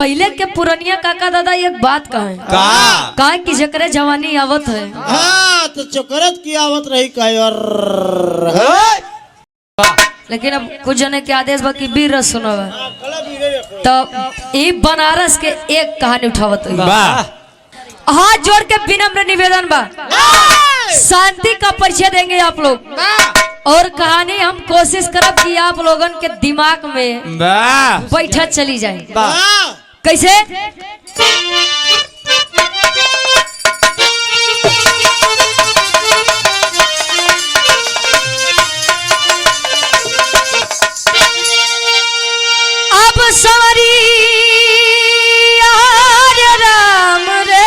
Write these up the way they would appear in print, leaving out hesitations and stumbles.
पहले के पुरनिया काका दादा एक बात कहे कि जकरे जवानी आवत है हाँ तो चोकरत की आवत रही कहे और लेकिन अब कुछ जने के आदेश बा कि वीर रस सुना तो ये बनारस के एक कहानी उठावत हाथ जोड़ के विनम्र निवेदन बा शांति का परिचय देंगे आप लोग और कहानी हम कोशिश करब कि आप लोगन के दिमाग में बैठा चली जाए कैसे अब सवरी राम रे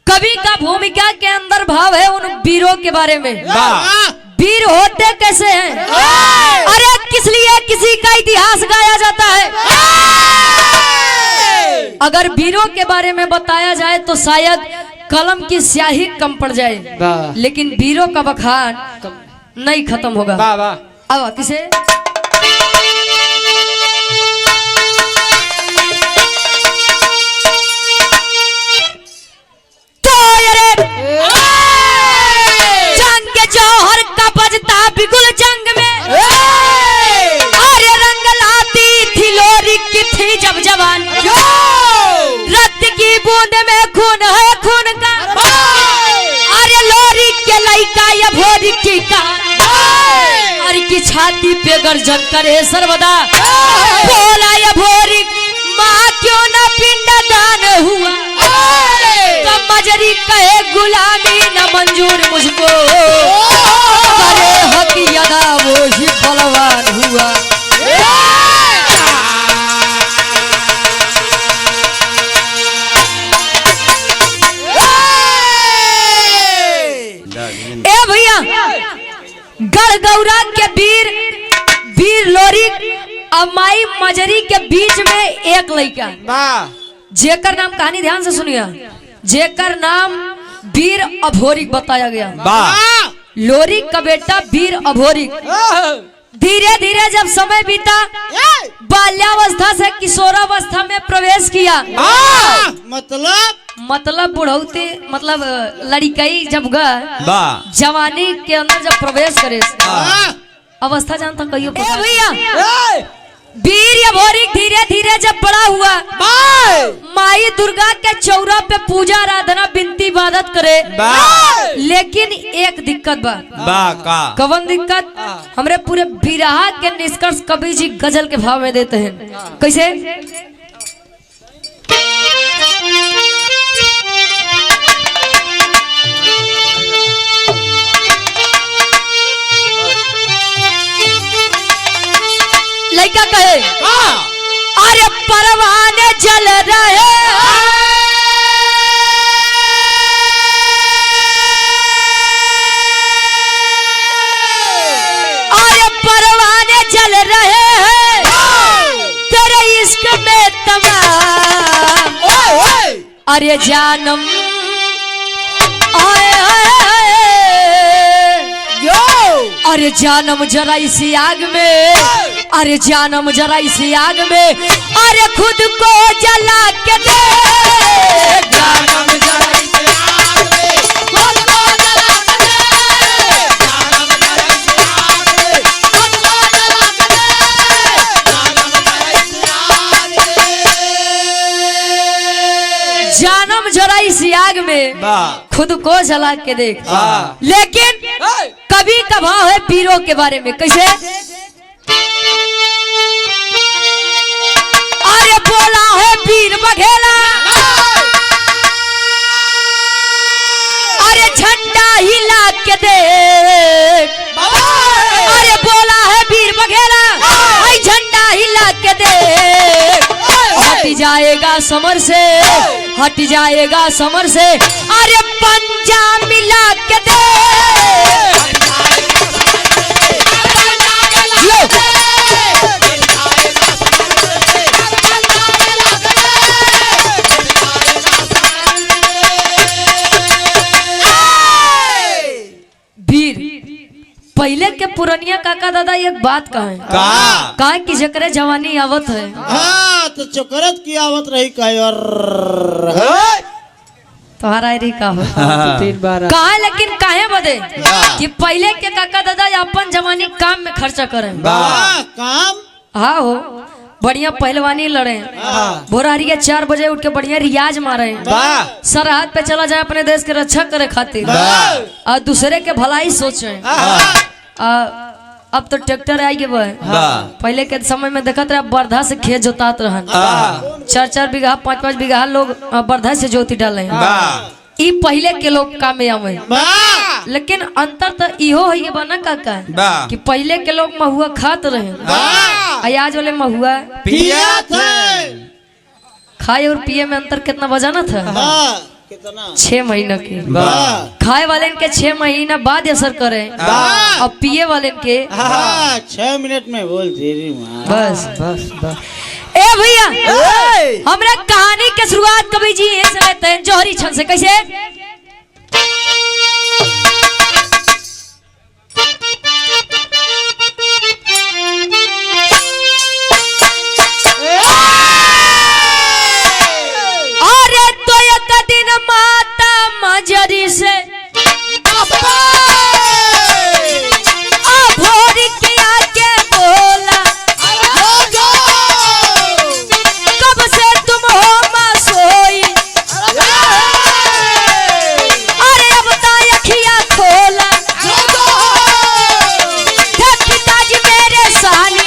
कवि का भूमिका के अंदर भाव है उन वीरों के बारे में वीर होते कैसे हैं अरे किस लिए किसी का इतिहास गाया जाता है अगर वीरों के बारे में बताया जाए तो शायद कलम की स्याही कम पड़ जाए लेकिन वीरों का बखान नहीं खत्म होगा अब किसे जौहर का बजता बिगुल जंग में अरे रंग लाती थी लोरी की थी जब जवान रक्त की बूंद में खून है खून का अरे लोरी के लइका या भोरी की का अरे की छाती पे गर्जन करे सर्वदा बोला या भोरी माँ क्यों ना पिंडदान हुआ मजरी कहे गुलामी न मंजूर मुझको करे हक यदा वो ही बलवान हुआ ए भैया गढ़गौरा के वीर लोरी और माई मजरी के बीच में एक लड़का जेकर नाम कहानी ध्यान से सुनिए जेकर नाम वीर अभोरिक बताया गया लोरी का बेटा वीर अभोरिक धीरे धीरे जब समय बीता बाल्यावस्था से किशोरावस्था में प्रवेश किया मतलब बुढ़ौती मतलब लड़कई जब गए जवानी के अंदर जब प्रवेश करे अवस्था जानता कहियो भैया वीर अभोरिक धीरे धीरे जब बड़ा हुआ माई दुर्गा के चौरा पे पूजा आराधना बिनती इबादत करे लेकिन एक दिक्कत बा कवन दिक्कत हमरे पूरे बिरहा के निष्कर्ष कवि जी गजल के भाव में देते हैं कैसे लड़का कहे अरे परवाने जल रहे अरे परवाने जल रहे हैं तेरे इश्क में तमाम अरे जानम अरे जानम जरा इसी आग में अरे जानम जरा इसी आग में अरे खुद को जला के दे जानम जरा इसी आग में खुद को जला के दे जानम जरा इसी आग में खुद को जला के दे जानम जरा इसी आग में खुद को जला के देख लेकिन कवि का भाव है वीरों के बारे में कैसे अरे बोला है वीर बघेला अरे झंडा हिला के दे अरे बोला है वीर बघेला झंडा हिला के दे हट जाएगा समर से, हट जाएगा समर से, अरे पंजा मिला के दे। वीर पहले के पुरनिया काका दादा एक बात कहे कहे कि जकरे जवानी आवत है हाँ तो चोकरत की आवत रही कहे और तुम्हारा रही का हो तीन बार कहा, लेकिन काहे बदे कि पहले के काका दादा अपन जवानी काम में खर्चा करें। काम हाँ हो बढ़िया पहलवानी लड़े, भोरारिया 4 बजे उठ के बढ़िया रियाज मारे, सरहद पे चला जाए अपने देश के रक्षा करे खातिर और दूसरे के भलाई सोचे। अब तो ट्रैक्टर आई गए पहले के समय में देखत रहे बर्धा से खेत जोतात रहन, 4-4 बीघा 5-5 बीघा लोग बर्धा से जोती डाले। ई पहले के लोग काम में आवे, लेकिन अंतर तो इहो है बना काका कि पहले के लोग महुआ खात रहे, आज वाले महुआ पिया थे। खाए और पिए में अंतर कितना बजाना था? कितना 6 महीना के। खाए वाले के 6 महीना बाद असर करे और पिए वाले के 6 मिनट में बोल तेरी माँ। बस बस बस ए भैया हमरा कहानी के शुरुआत कवि जी ऐसे लेते हैं जौहरी छंद से। कैसे? अरे तो एक दिन माता मजरी से भोरी किया के बोला, कब से तुम हो मां सोई, अरे अब ताई अखियां खोला, थे पिताजी मेरे सानी,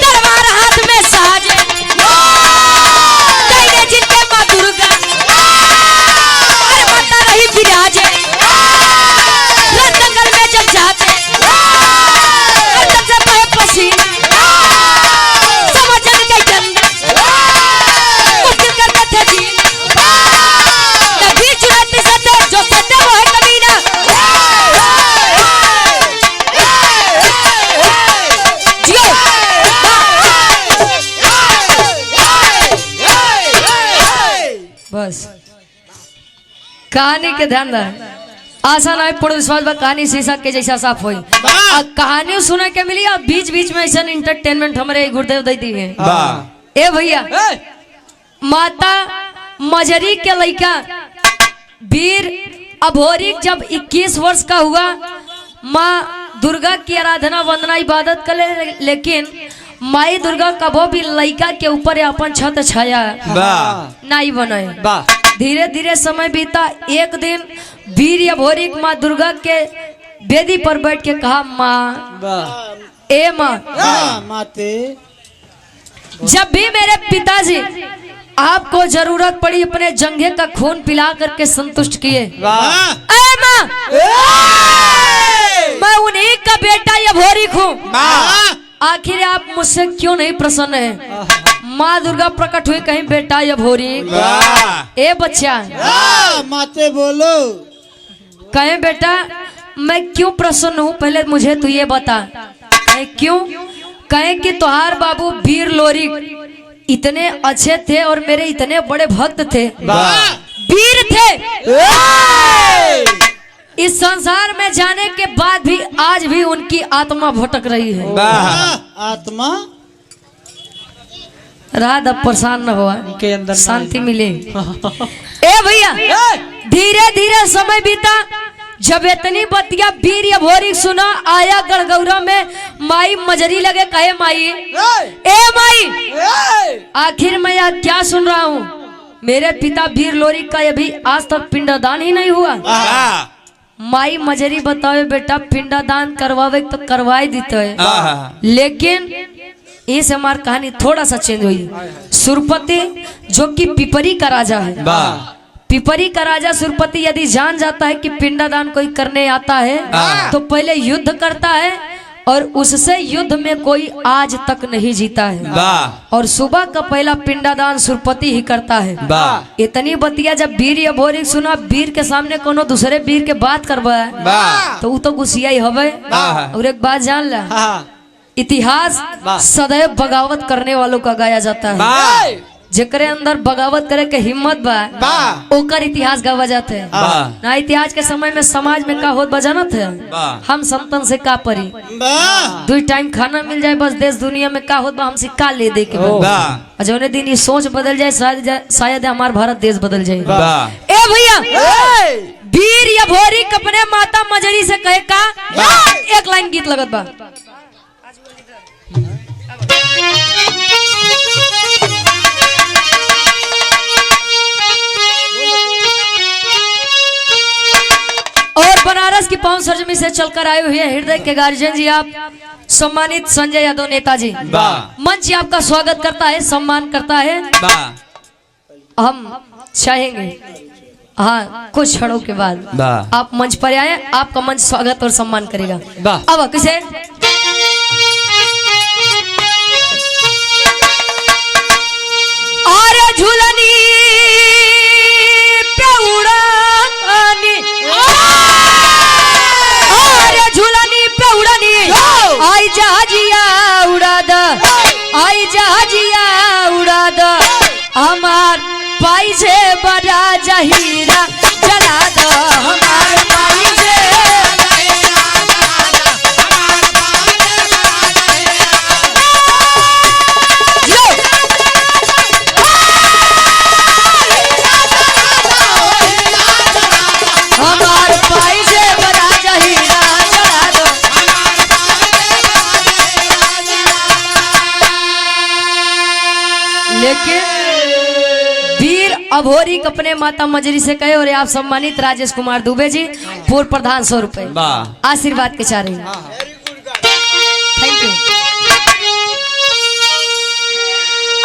तलवार हाथ में साजे, कहीं जिनके मां दुर्गा, अरे माता रही विराजे, जंगल में जब जाते से बहे पसीना, समझन के जंगल मुश्किल करते थे जीना, नबी चुराती सते जो सते वो है कमीना। जियो बस कहानी के ध्यान रहे, आशा ना पूर्ण विश्वास बा कहानी शीशा के जैसा साफ होई। कहानी सुने के मिली और बीच बीच में ऐसा इंटरटेनमेंट हमारे गुरुदेव दे दी है। ए भैया माता मजरी के लड़का वीर अभोरी जब 21 वर्ष का हुआ, माँ दुर्गा की आराधना वंदना इबादत करे, लेकिन माई दुर्गा कभो भी लड़का के ऊपर अपन छत छाया नहीं बनाए। धीरे धीरे समय बीता, एक दिन वीर अभोरी माँ दुर्गा के वेदी पर बैठ के कहा, माँ ए माँ माते जब भी मेरे पिताजी आपको जरूरत पड़ी अपने जंघे का खून पिला करके संतुष्ट किए, ए माँ मैं उन्हीं का बेटा अभोरी हूँ, आखिर आप मुझसे क्यों नहीं प्रसन्न है? माँ दुर्गा प्रकट हुई, कहीं बेटा अभोरी ए बच्चा माते बोलो। कहें बेटा मैं क्यों प्रसन्न हूँ, पहले मुझे तू ये बता। कहें क्यों? कहें कि तुहार बाबू वीर लोरी इतने अच्छे थे और मेरे इतने बड़े भक्त थे, वीर थे, इस संसार में जाने के बाद भी आज भी उनकी आत्मा भटक रही है। आत्मा रात अब परेशान न हुआ, के अंदर शांति मिले। ए भैया धीरे धीरे समय बीता, जब इतनी बतिया वीर अभोरी सुना, आया गढ़गौरा में माई मजरी लगे, कहे माई ए माई आखिर मैं यह क्या सुन रहा हूँ, मेरे पिता वीर लोरी का अभी आज तक पिंडदान ही नहीं हुआ। माई मजरी बतावे बेटा पिंडदान करवावे तो करवाई देते है, लेकिन इस हमार कहानी थोड़ा सा चेंज हुई। सुरपति जो कि पिपरी का राजा है, पिपरी का राजा सुरपति यदि जान जाता है कि पिंडदान कोई करने आता है तो पहले युद्ध करता है और उससे युद्ध में कोई आज तक नहीं जीता है। वाह और सुबह का पहला पिंडादान सुरपति ही करता है। वाह इतनी बतिया जब वीर या भोरी सुना, वीर के सामने कोनो दूसरे वीर के बात करवा वाह तो वो तो गुस्सिया ही हवे। वाह। और एक बात जान ला, हाँ इतिहास सदैव बगावत करने वालों का गाया जाता है। वाह जेकरे अंदर बगावत करे के हिम्मत बा वाह ओकर इतिहास गावा जाते हैं। वाह ना इतिहास के समय में समाज में का होत बजानत है, वाह हम संतन से का परी, वाह 2 टाइम खाना मिल जाए बस, देश दुनिया में का होत बा हमसे का ले दे के बा। वाह और जौने दिन ये सोच बदल जाए शायद हमार भारत देश बदल जाए। वाह ए भैया वीर या भोरी कपने माता मजरी से कहे का एक लाइन गीत लगत बा। और बनारस की पावन सरजमी से चलकर आए हुए हृदय के गार्जियन जी, आप सम्मानित संजय यादव नेताजी, वाह मंच आपका स्वागत करता है, सम्मान करता है। वाह हम चाहेंगे हाँ कुछ क्षणों के बाद वाह आप मंच पर आए, आपका मंच स्वागत और सम्मान करेगा। वाह अब किसे और झूलनी पे उड़ानी, और झूलनी पे उड़ानी, आई जहाजिया उड़ा द, आई जहाजिया उड़ा द, हमार पाई से बड़ा जहीरा जला द, हमार पाई से हमार पाई से बड़ा जहीरा जला दो। लेकिन वीर अभोरी अपने माता मजरी से कहे, और आप सम्मानित राजेश कुमार दुबे जी पूर्व प्रधान 100 रुपए वाह आशीर्वाद के चाह रहे हैं। Thank you.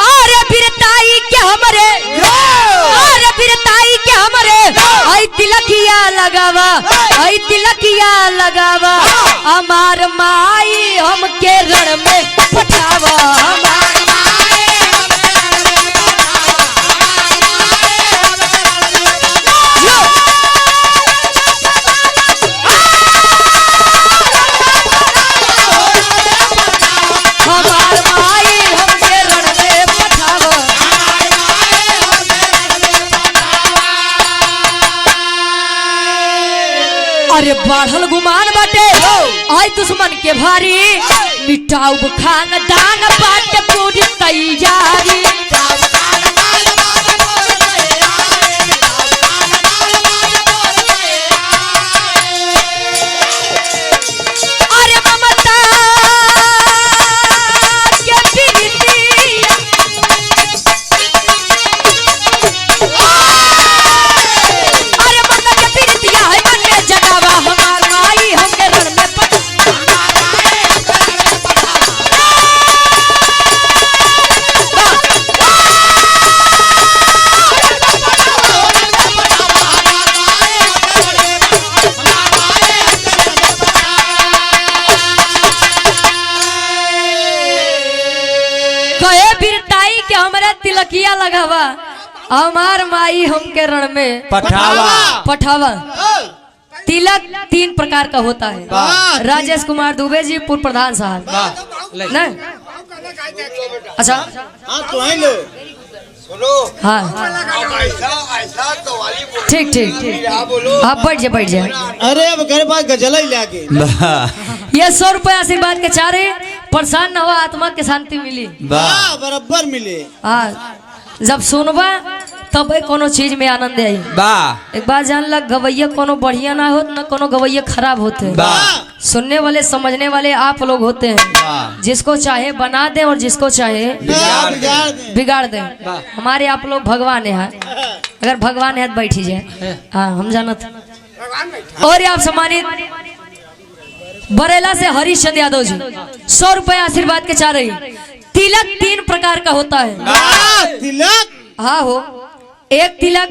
अरे वीरताई के हमरे, अरे वीरताई के हमरे, आई तिलकिया लगावा, आई तिलकिया लगावा, हमार माई हमके रण में पठावा, हमार माई हमार माई हमके रण में पठावा। अरे बढ़ल गुमान बाटे आई दुश्मन के भारी, मिटाऊ खानदान बाटे पूरी तैयारी, अरे ममता के प्रीतिया, अरे ममता के प्रीतिया है मन में जगावा, हमार माई हमके रण में कहे वीरताई के हमरा तिलकिया लगावा, हमार माई हमके रण में पठावा पठावा। तिलक 3 प्रकार का होता है। वाह। राजेश कुमार दुबे जी पूर्व प्रधान साहब, वाह नहीं अच्छा हाँ तो है लो हाँ ऐसा कवाली बोल ठीक ठीक ठीक, आप बैठ जाए बैठ जाए। अरे अब घर पास गजला ही लागे वाह ये 100 रुपए आशीर्वाद के चाह रहे, परेशान न हुआ, आत्मा के शांति मिली। वाह बराबर मिले। हाँ जब सुनबा तब कोनो चीज में आनंद आई। वाह एक बात जान लग, गवैया कोनो बढ़िया ना हो न कोनो गवैया खराब होते हैं। वाह सुनने वाले समझने वाले आप लोग होते हैं, वाह जिसको चाहे बना दें और जिसको चाहे बिगाड़ दे। बिगाड़ दें। हमारे आप लोग भगवान है, अगर भगवान है तो बैठी जाए। हाँ हम जानत। और आप सम्मानित बरेला से हरीश चंद्र यादव जी 100 रुपए आशीर्वाद के चाह रही। तिलक 3 प्रकार का होता है। तिलक हाँ हो, एक तिलक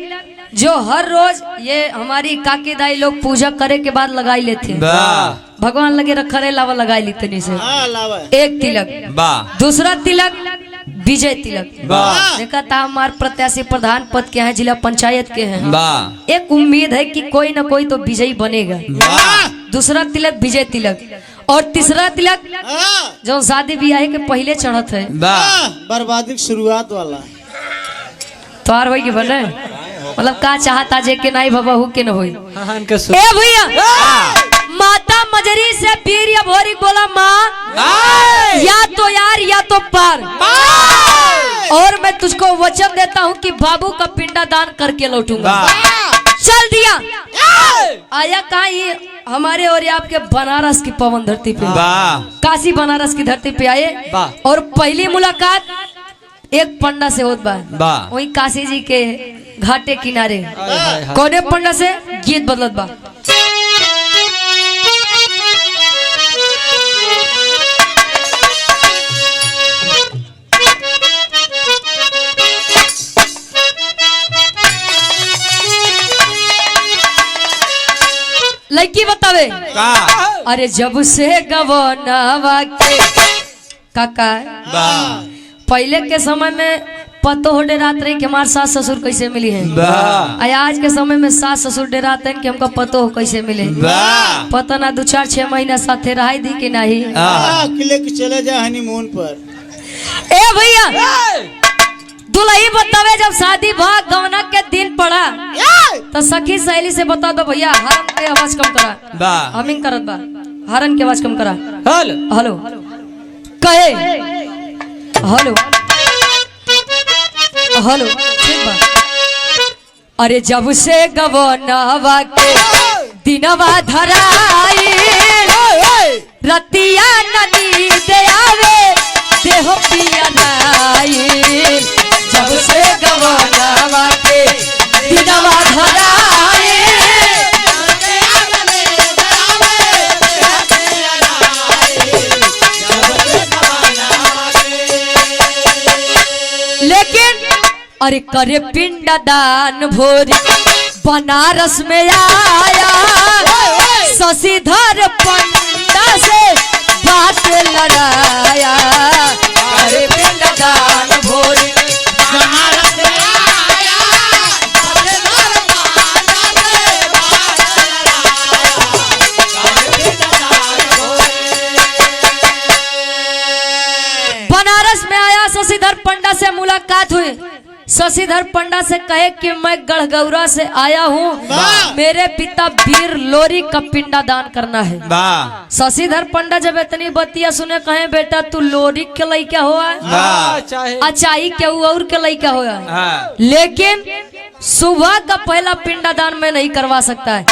जो हर रोज ये हमारी काकी दाई लोग पूजा करे के बाद लगाई लेते हैं। भगवान लगे रखरे लावा लगाई लेते नहीं से। हाँ लावा एक तिलक, दूसरा तिलक विजय तिलक। देखा था हमारे प्रत्याशी प्रधान पद के हैं, जिला पंचायत के हैं। एक उम्मीद है कि कोई न कोई तो विजयी बनेगा। दूसरा तिलक विजय तिलक, और तीसरा तिलक जो शादी ब्याह के पहले चढ़त है। बर्बादी की शुरुआत वाला तोहार होई के बने, मतलब का चाहता जे के नहीं बाबा हो के न होई। ए भैया माता मजरी से पीर या भोरी बोला माँ या तो यार या तो पार, और मैं तुझको वचन देता हूँ कि बाबू का पिंडा दान करके लौटूंगा। चल दिया आया कहाँ ये हमारे और आपके बनारस की पवन धरती पे, काशी बनारस की धरती पे आए। और पहली मुलाकात एक पंडा से होत बा वही काशी जी के घाटे किनारे। कौने पंडा से? गीत बदलत बा। लड़की बतावे अरे जब से गवनावा के काका पहले के समय में पतो हो डेरात रही कि हमारे सास ससुर कैसे मिली है। आज के समय में सास ससुर डेरात हैं कि हमका पतो हो कैसे मिले। पता ना 2-4-6 महीना साथे रहा दी कि नहीं। अकेले के चले जा हनीमून पर। ए भैया दुल्ही बतावे जब शादी भाग गवना के दिन पड़ा तो सखी सहेली से बता दो भैया हरन के आवाज कम करा। हमिंग करत बा, हरन के आवाज कम करा। हेलो कहे हेलो हेलो ठीक बा। अरे जब से गवनावा के दिनवा धराई रतिया नदी दे आवे देहो पिया नाई। जब से गवनावा के दिनवा धराई लेकिन अरे करे पिंड दान भोरी बनारस में आया शशिधर पंडा से बात लड़ाया। अरे पिंड दान भोरी बनारस में आया शशिधर पंडा से बात लड़ाया। बनारस में आया शशिधर पंडा से मुलाकात हुई। शशिधर पंडा से कहे कि मैं गढ़गौरा से आया हूँ, मेरे पिता वीर लोरी का पिंडा दान करना है। शशिधर पंडा जब इतनी बतिया सुने कहे बेटा तू लोरी के लइका हुआ अचाई के और के लइका हुआ, लेकिन सुबह का पहला पिंडा दान में नहीं करवा सकता है।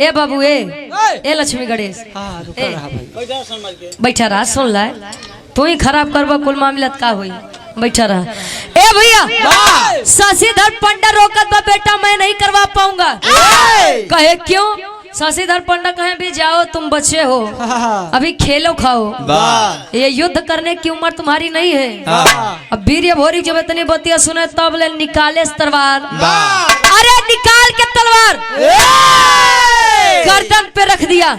ए बाबू ए लक्ष्मी गणेश बैठा रहा सुन ला, तू ही खराब करवा कुल मामला का हुई। बैठा रहा। ए भैया शशिधर पंडा रोकत बा बेटा मैं नहीं करवा पाऊंगा। कहे क्यों? शशिधर पंडा कहे भी जाओ तुम बच्चे हो अभी खेलो खाओ, ये युद्ध करने की उम्र तुम्हारी नहीं है। अब वीर भोरी जब इतनी बतिया सुने तब ले निकाले तलवार। अरे निकाल के तलवार गर्दन पे रख दिया।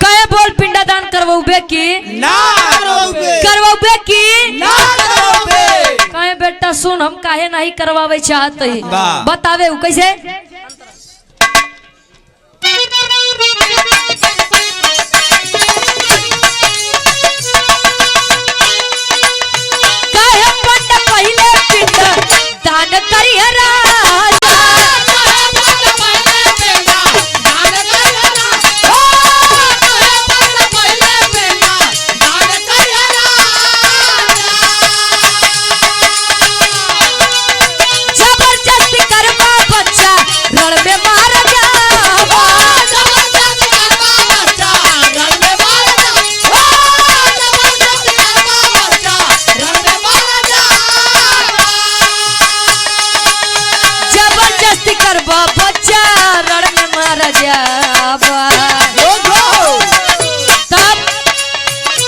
कहे बोल पिंडा दान करवाओगे की ना करवाओगे की ना करवाओगे? कहे बेटा सुन हम काहे नहीं करवावे चाहते ही बतावे कैसे। कहे पंडा पहले पिंडा दान करिए राजा।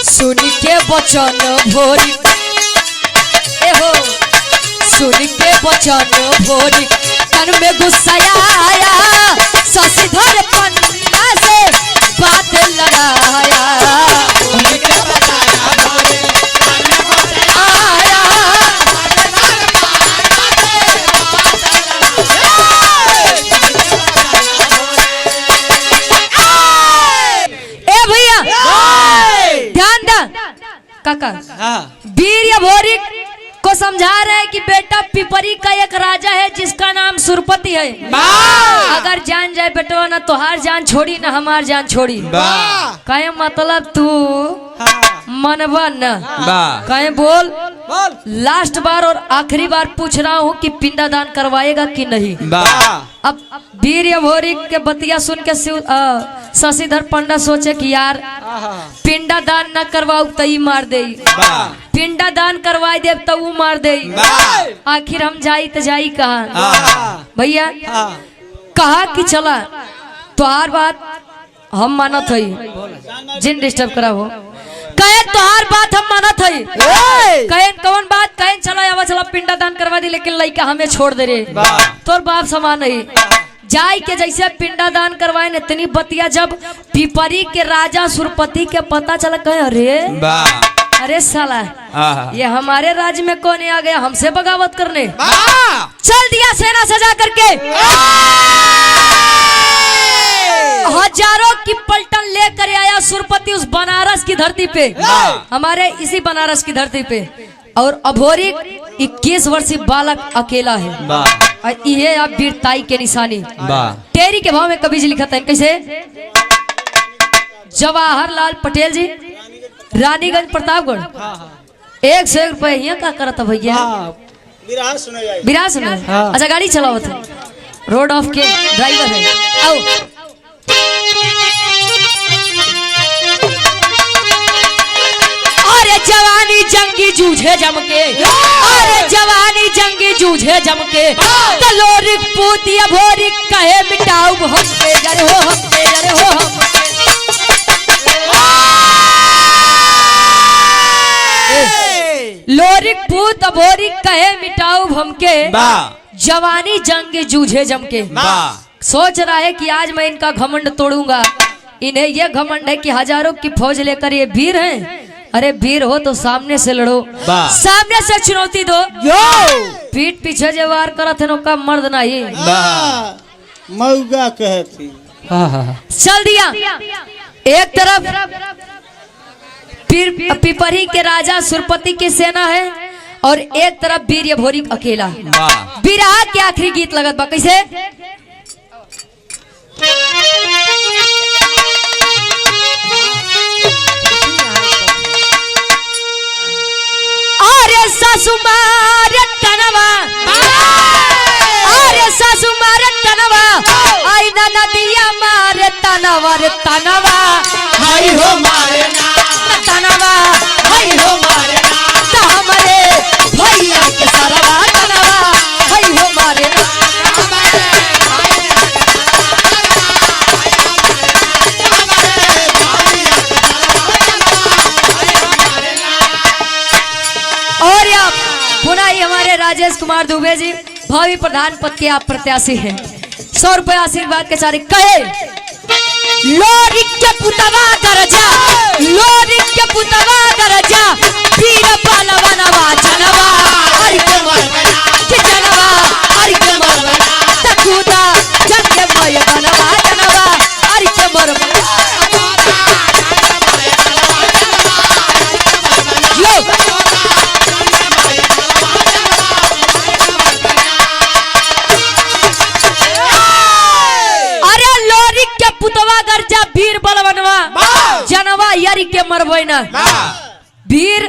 सुन के बचन भोरी ए हो सुन के बचन भोरी तन में गुस्सा आया शशिधर पन्ना से बात लगाया काका वीर या भोरी को समझा रहे हैं कि बेटा पिपरी का एक राजा है जिसका नाम सुरपति है। अगर जान जाए बेटवा ना तोहार जान छोड़ी ना हमार जान छोड़ी। कहे मतलब तू मनवा न कहे बोल लास्ट बार और आखिरी बार पूछ रहा हूँ कि पिंडादान करवाएगा कि नहीं। अब वीर या भोरी के बतिया सुन के शशिधर पंडा सोचे कि यार पिंडादान न करवाऊ तई मार दे, पिंडादान करवाई दे तो वो मार दे। आखिर हम जाई तो जाई कहाँ भैया। कहा कि चला तोहार बात हम मानत हई, जिन डिस्टर्ब करा हो कहे तोहार बात हम मानत हई। कहे कौन बात? कहे चला आवा चला पिंडादान करवा दी, लेकिन लड़का हमें छोड़ दे रे, तोर बाप समान नहीं। जाय के जैसे पिंडादान करवाए इतनी बतिया जब पिपरी के राजा सुरपति के पता चला, कहे अरे साला ये हमारे राज्य में कौन आ गया हमसे बगावत करने। चल दिया सेना सजा करके हजारों की पलटन लेकर आया सुरपति उस बनारस की धरती पे, हमारे इसी बनारस की धरती पे। और अभोरी 21 वर्षीय बालक अकेला है और ये आप वीरताई के निशानी। टेरी के भाव में कवि जी लिखा था कैसे? जवाहरलाल पटेल जी रानीगंज प्रतापगढ़ 100 रुपए यहाँ का करता भैया। बिराह सुना अच्छा गाड़ी चलाओ थे, रोड ऑफ के ड्राइवर है। आओ अरे जवानी जंगी जूझे जमके, अरे जवानी जंगी जूझे जमके, तलोरिक पूतिया भोरी कहे मिटाऊ हमके जरे हो हमके जरे हो हमके। लोरिक पूत भोरी कहे मिटाऊ हमके, जवानी जंगी जूझे जमके। सोच रहा है कि आज मैं इनका घमंड तोड़ूंगा। इन्हें यह घमंड है कि हजारों की फौज लेकर ये वीर हैं। अरे वीर हो तो सामने से लड़ो, सामने से चुनौती दो। पीठ पीछे जो वार करत है का मर्द नहीं मऊगा कहती। चल दिया एक तरफ पिपरी के राजा सुरपति की सेना है और एक तरफ वीर या भोरी अकेला। बिरहा के आखिरी गीत लगत बा कैसे? अरे सासु मारे तनवा, अरे सासु मारे तनवा, आई ना नदिया मारे तनवा रे तनवा, हाय हो मारे ना तनवा हाय हो मारे ना हमारे भैया के सरवा तनवा, हाय हो मारे ना। और आप पुनः ही हमारे राजेश कुमार दुबे जी भावी प्रधान पद के आप प्रत्याशी हैं। 100 रुपए आशीर्वाद के सारे कहे लोरी के पुतवा दरजा, लोरी के पुतवा दरजा, वीर पालवनवा जनवा, हरि के मरवना के जनवा, हरि के मरवना तकुदा जग के मय बनवा जनवा, हरि के मरवना। पुतवा गरजा वीर बलवनवा जनवा यरी के मरबैना। वीर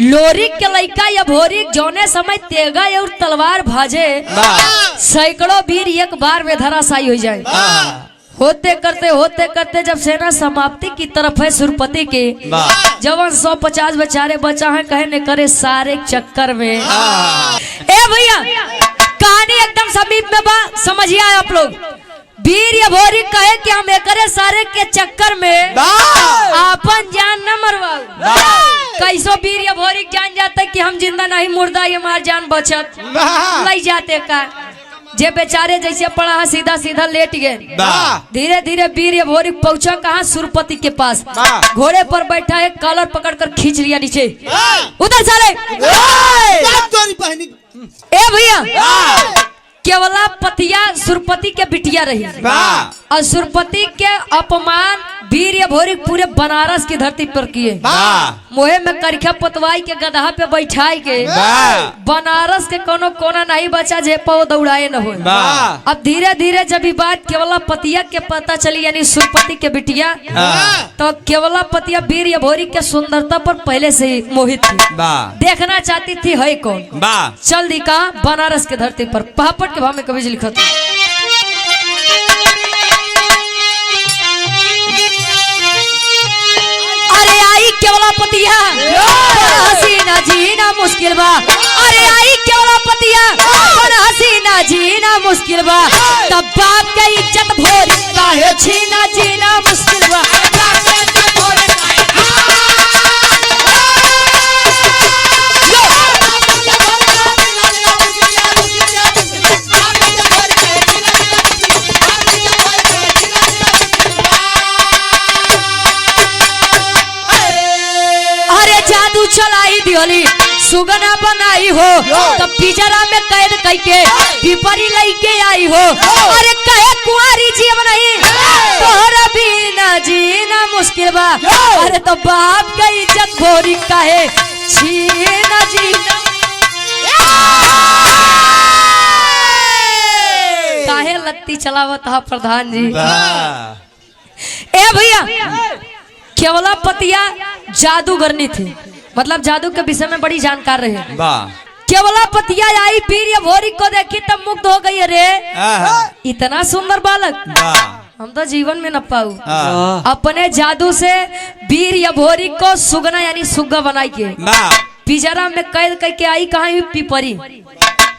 लोरी के लइका या भोरी जौने समय तेगा और तलवार भाजे, सैकड़ों वीर एक बार में धराशायी हो जाए। होते करते जब सेना समाप्ति की तरफ है सुरपति के, जवान 150 बेचारे बचा है कहने करे सारे चक्कर में। ए भैया कहानी एकदम समीप में बा, समझिए आप लोग। वीर ये भोरी कहे कि हम एकरे सारे के चक्कर में आपन जान न मरवाऊ। कैसो वीर ये भोरी जान जाते कि हम जिंदा नहीं मुर्दा ये हमार जान बचत लई जाते का। जे बेचारे जैसे पड़ा है सीधा सीधा लेट गए। धीरे धीरे वीर ये भोरी पहुंचा कहाँ सुरपति के पास। घोड़े पर बैठा है, कॉलर पकड़कर खींच लिया नीचे। उधर साले ए भैया केवला पतिया सुरपति के बिटिया रही और सुरपति के अपमान वीर ये भोरी पूरे बनारस की धरती पर किए। मोहे में करखा पतवाई के गधा पे बैठाई के बनारस के कोनो कोना नहीं बचा जे पाव दौड़ाए न हो। अब धीरे धीरे जब ये बात केवला पतिया के पता चली यानी सुरपति के बिटिया, तो केवला पतिया वीर ये भोरी के सुंदरता पर पहले से ही मोहित थी, देखना चाहती थी है कौन। चल दी का बनारस के धरती पर पहापट के भाव में कवि लिखा था। अरे आई केवला पतिया हसीना जीना मुश्किल बा। अरे आई केवला पतिया हसीना जीना मुश्किल बा। तब बाप के इज्जत भोरी काहे छीना जीना मुश्किल बा। चलाई दियोली सुगना बनाई हो तब पिजरा में कैद करके पिपरी लेके आई हो। अरे कहे कुंवारी जीव नहीं तोहरा बिना जीना मुश्किल बा। अरे तो बाप का इज्जत भोरी काहे छीना जीना काहे लत्ती चलावत हा प्रधान जी। ए भैया केवला पतिया जादूगरनी थी, मतलब जादू के विषय में बड़ी जानकार रहे। केवला पतिया आई वीर ये भोरी को देखी तब मुग्ध हो गई। अरे इतना सुंदर बालक हम तो जीवन में न पाऊ। अपने जादू से वीर ये भोरी को सुगना यानी सुग्गा बनाई के पिजरा में कैद करके आई। कहाँ पिपरी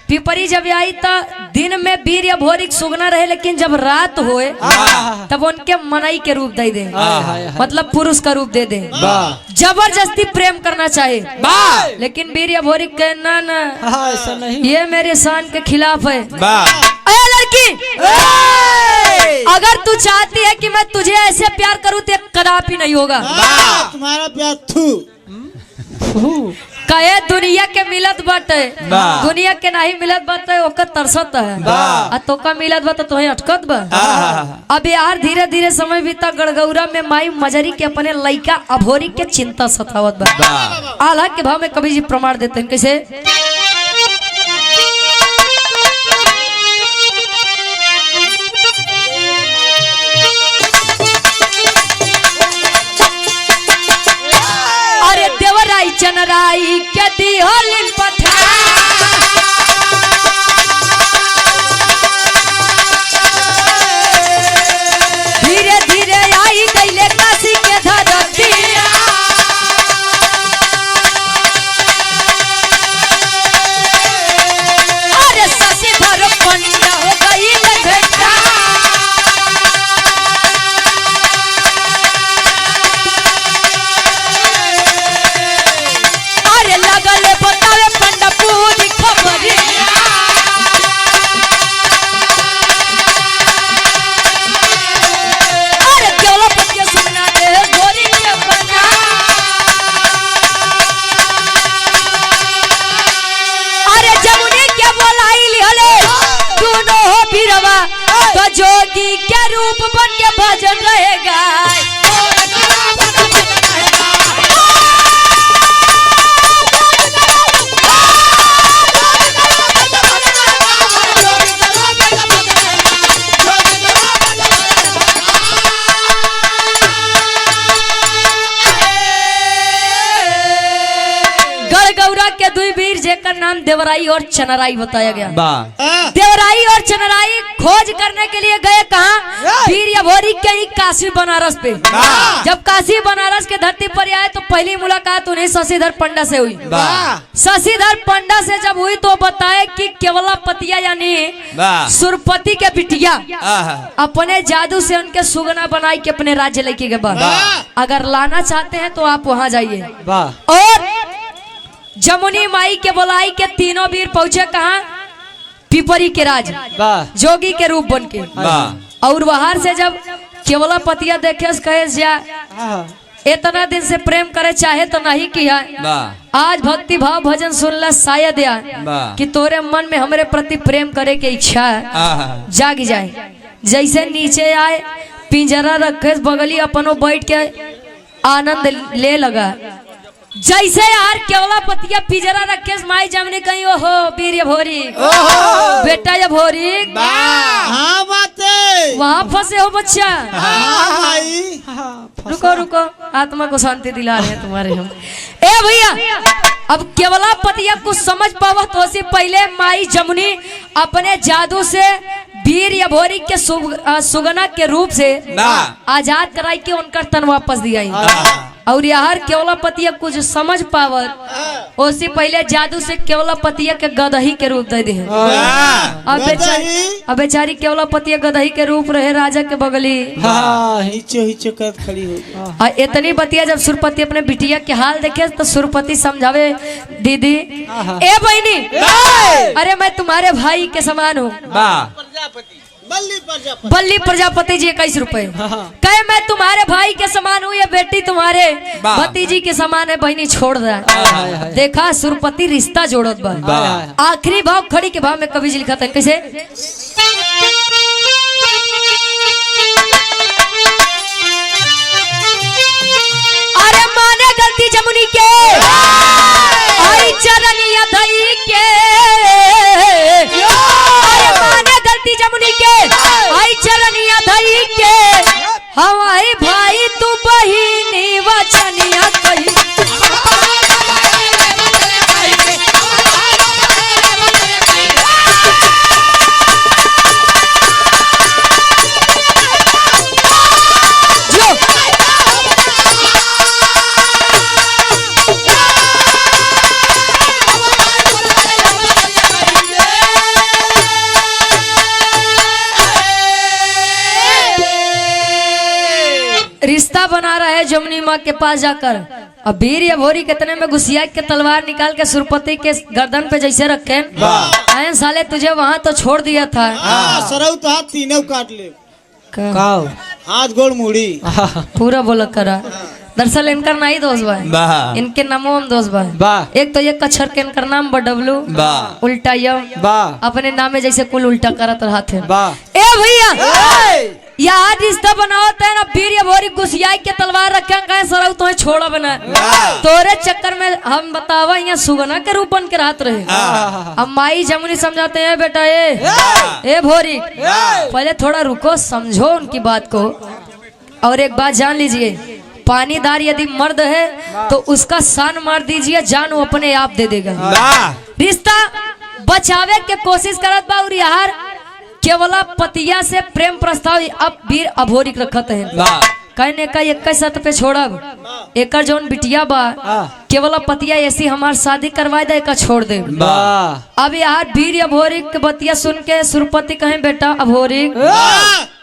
पिपरी जब आई तो दिन में वीर या भोरी सुगना रहे, लेकिन जब रात होए तब उनके मनाई के रूप दे दे, मतलब पुरुष का रूप दे दे। जबरदस्ती प्रेम करना चाहे, लेकिन वीर या भोरी कहना ना ऐसा नहीं, ये मेरे शान के खिलाफ है। अरे लड़की अगर तू चाहती है कि मैं तुझे ऐसे प्यार करूँ तो कदापि नहीं होगा। तुम्हारा प्यार थू कहे दुनिया के मिलत बाटे, दुनिया के नहीं मिलत बाटे ओकर तरसत है, आ तो का मिलत बा तो तोहे अटकत बा। अब यार धीरे धीरे समय बीता गड़गौरा में माई मजरी के अपने लइका अभोरी के चिंता सतावत बा। आल्हा के भाव में कवि जी प्रमाण देते हैं कैसे। देवराई चनराई के दिहलिन पठा धीरे धीरे आई गईले काशी के धरती। अरे शशि धर पंडा हो गई भेटा। तो जोगी के रूप बन के भजन रहेगा। गड़गौरा के दुई वीर जेकर जेकर नाम देवराई और चनराई बताया गया। वाह देवराई और चनराई खोज करने के लिए गए कहाँ? वीर अभोरी के ही काशी बनारस पे। जब काशी बनारस के धरती पर आए तो पहली मुलाकात उन्हें शशिधर पंडा से हुई। शशिधर पंडा से जब हुई तो बताए कि केवलापतिया यानी सुरपति के बिटिया अपने जादू से उनके सुगना बनाई के अपने राज्य लेके गए। अगर लाना चाहते हैं तो आप वहां जाइए। और जमुनी माई के बुलाई के तीनों वीर पहुंचे कहाँ? पिपरी के राज जोगी के रूप बन के। और बाहर से जब केवलापतिया देखे कहे जा इतना दिन से प्रेम करे चाहे तो नहीं किया, आज भक्ति भाव भजन सुनला शायद या कि तोरे मन में हमारे प्रति प्रेम करे के इच्छा जाग जाए। जैसे नीचे आए पिंजरा रखे बगली अपनों बैठ के आनंद ले लगा। जैसे यार केवलापतिया पिंजरा रखे माई जमनी कहीं ओहो वीर अभोरी बेटा अभोरी हाँ बात है। वहाँ फंसे हो बच्चा। हाँ भाई रुको रुको आत्मा को शांति दिला रहे हैं तुम्हारे हम। ए भैया अब केवलापतिया कुछ समझ पावा तो से पहले माई जमुनी अपने जादू से वीर अभोरी के सुगना के रूप से आजाद कराई के उनका तन वापस दिया। और यार केवलापतिया कुछ समझ पावत उससे पहले जादू से केवलापतिया के गदही के रूप दे दे। अब बेचारी केवलापतिया गदही के रूप रहे राजा के बगली। हिचो कर खड़ी हो। इतनी बतिया जब सुरपति अपने बिटिया के हाल देखे तो सुरपति समझावे दीदी ए बहनी अरे मैं तुम्हारे भाई के समान हूँ। बल्ली प्रजापति जी 21 रुपए कहे मैं तुम्हारे भाई के समान हूँ, ये बेटी तुम्हारे भतीजी के समान है। बहनी छोड़ रहा देखा सुरपति रिश्ता जोड़त बा। आखिरी भाव खड़ी के भाव में कवि जी लिखा था कैसे? अरे माने गलती जमुनी के आई चरनिया दई के। अरे माने गलती जमुनी के आई चरनिया दई के। हमारे भाई तू बहिनी वचनिया कही। रिश्ता बना रहा है जमुनी माँ के पास जाकर। अब वीर अभोरी कितने में घुसिया के तलवार निकाल के सुरपति के गर्दन पे जैसे रखे आए साले तुझे वहाँ तो छोड़ दिया था। सरऊ तो हाथ तीनों काट ले हाथ गोड़ मुड़ी पूरा बोला करा। दरअसल इनका नहीं दोस्त बा इनके नामों में दोस्त बा। एक तो ये कच्छर के इनका नाम बडबलू उल्टा यम अपने नाम में जैसे कुल उल्टा करत रहते हैं। ए भैया यार रिश्ता बनावत है ना वीर अभोरी घुसिया के तलवार रखे कहे सरऊ तुम्हें छोड़ा बना तोरे चक्कर में हम बतावा यहाँ सुगना के रूप बन के रहत रहे। अब माई जमुनी समझाते हैं बेटा ए भोरी पहले थोड़ा रुको समझो उनकी बात को। और एक बात जान लीजिए पानीदार यदि मर्द है तो उसका सान मार दीजिए जान वो अपने आप दे देगा। रिश्ता बचावे के कोशिश करत बा। और यार केवलापतिया से प्रेम प्रस्ताव अब वीर अभोरी रखत है। कहने का 21 शर्त पे छोड़ब एक जौन बिटिया बा केवलापतिया ऐसी हमार शादी करवाए दे का छोड़ दे। अब यार वीर अभोरी के बतिया सुन के सुरपति कहे बेटा अभोरी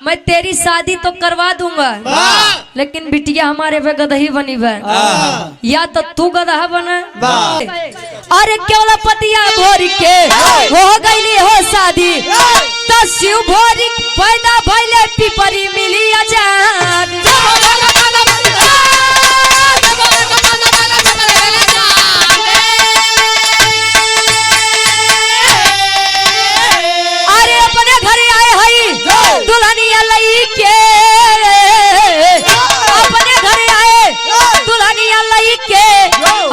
मैं तेरी शादी तो करवा दूंगा लेकिन बिटिया हमारे पे गदही बनी बा या तो तू गदहा बना। अरे केवलापतिया अभोरी के हो गई हो शादी तो शिव भोरी पैदा भइले पिपरी मिली आजाद। अरे अपने घर आए हई दुल्हनिया लई के अपने घर आए दुल्हनिया लई के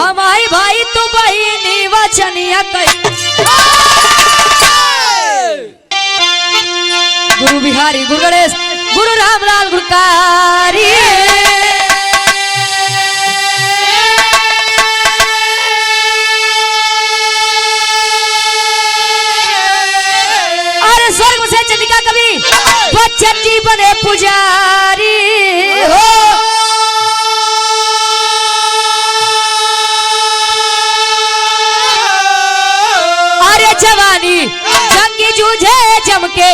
हमारी भाई तू बहिनी वचनिया कही। गुरु बिहारी गुरु गणेश गुरु रामलाल गुरकारी। बच्चन जी बने पुजारी हो। अरे जवानी जंगी जूझे जम के